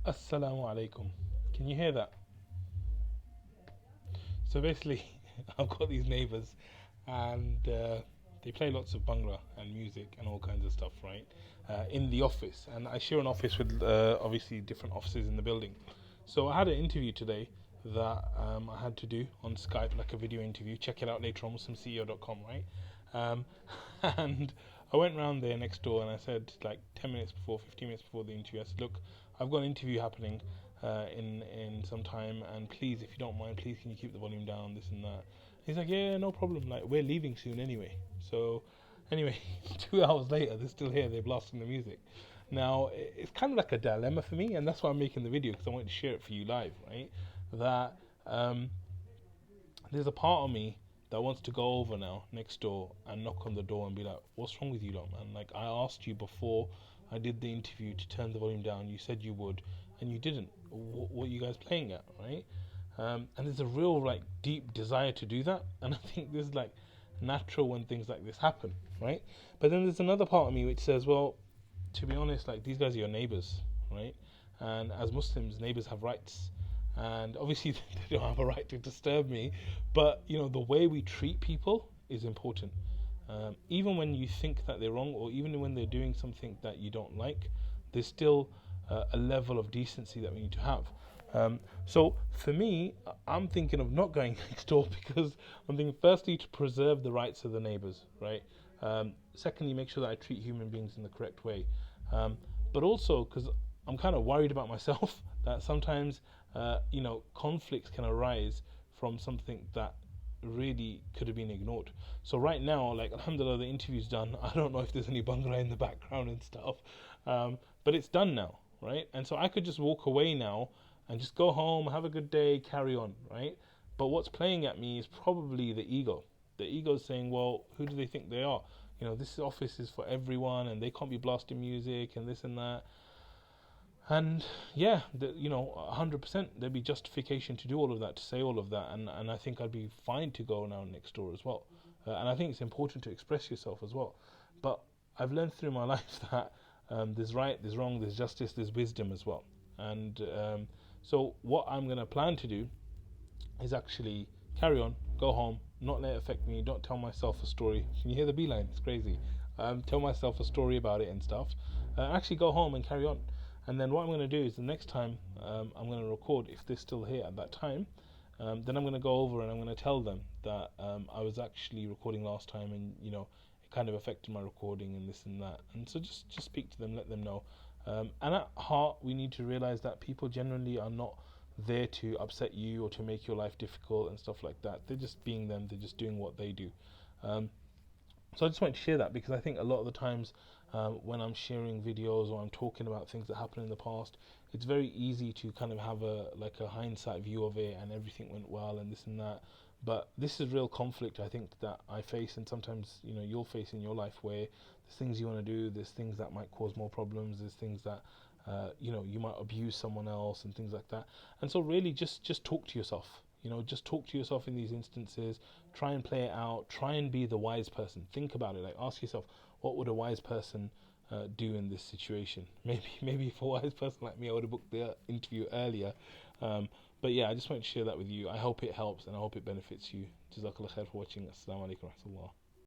Assalamu alaikum. Can you hear that? So basically, I've got these neighbours, and they play lots of bhangra and music and all kinds of stuff, right? In the office, and I share an office with obviously different offices in the building. So I had an interview today that I had to do on Skype, like a video interview. Check it out later on muslimceo.com, right? Um, and I went round there next door and I said, like 10 minutes before, 15 minutes before the interview, I said, look, I've got an interview happening in some time, and please, if you don't mind, please can you keep the volume down, this and that. He's like, yeah, no problem. Like, we're leaving soon anyway. So, anyway, 2 hours later, they're still here. They're blasting the music. Now, it's kind of like a dilemma for me, and that's why I'm making the video, because I want to share it for you live, right? That there's a part of me that wants to go over now next door and knock on the door and be like, what's wrong with you lot, man? Like, I asked you before I did the interview to turn the volume down. You said you would, and you didn't. What are you guys playing at, right? And there's a real, like, deep desire to do that, and I think this is, like, natural when things like this happen, right? But then there's another part of me which says, well, to be honest, like, these guys are your neighbours, right? And as Muslims, neighbours have rights, and obviously they don't have a right to disturb me, but you know, the way we treat people is important. Even when you think that they're wrong, or even when they're doing something that you don't like, there's still a level of decency that we need to have. So for me, I'm thinking of not going next door, because I'm thinking firstly to preserve the rights of the neighbours, right? Secondly, make sure that I treat human beings in the correct way, but also because I'm kind of worried about myself that sometimes conflicts can arise from something that really could have been ignored. So right now, like, alhamdulillah, the interview's done. I don't know if there's any bhangra in the background and stuff, but it's done now, right? And so I could just walk away now and just go home, have a good day, carry on, right? But what's playing at me is probably the ego. The ego is saying, well, who do they think they are? You know, this office is for everyone, and they can't be blasting music and this and that. And yeah, 100% there'd be justification to do all of that, to say all of that, and I think I'd be fine to go now next door as well. And I think it's important to express yourself as well. But I've learned through my life that there's right, there's wrong, there's justice, there's wisdom as well. And so what I'm going to plan to do is actually carry on, go home, not let it affect me, don't tell myself a story. Can you hear the beeline? It's crazy. Tell myself a story about it and stuff. Actually go home and carry on. And then what I'm going to do is the next time I'm going to record, if they're still here at that time, then I'm going to go over and I'm going to tell them that I was actually recording last time, and you know, it kind of affected my recording and this and that. And so just speak to them, let them know. And at heart, we need to realize that people generally are not there to upset you or to make your life difficult and stuff like that. They're just being them. They're just doing what they do. So I just wanted to share that, because I think a lot of the times when I'm sharing videos or I'm talking about things that happened in the past, it's very easy to kind of have a hindsight view of it, and everything went well and this and that. But this is real conflict, I think, that I face, and sometimes you'll face in your life, where there's things you want to do, there's things that might cause more problems, there's things that you might abuse someone else and things like that. And so really just talk to yourself. Just talk to yourself in these instances. Try and play it out. Try and be the wise person. Think about it. Like, ask yourself, what would a wise person do in this situation? Maybe for a wise person like me, I would have booked the interview earlier. But yeah, I just wanted to share that with you. I hope it helps and I hope it benefits you. Jazakallah khair for watching. Assalamu alaikum wa rahmatullah.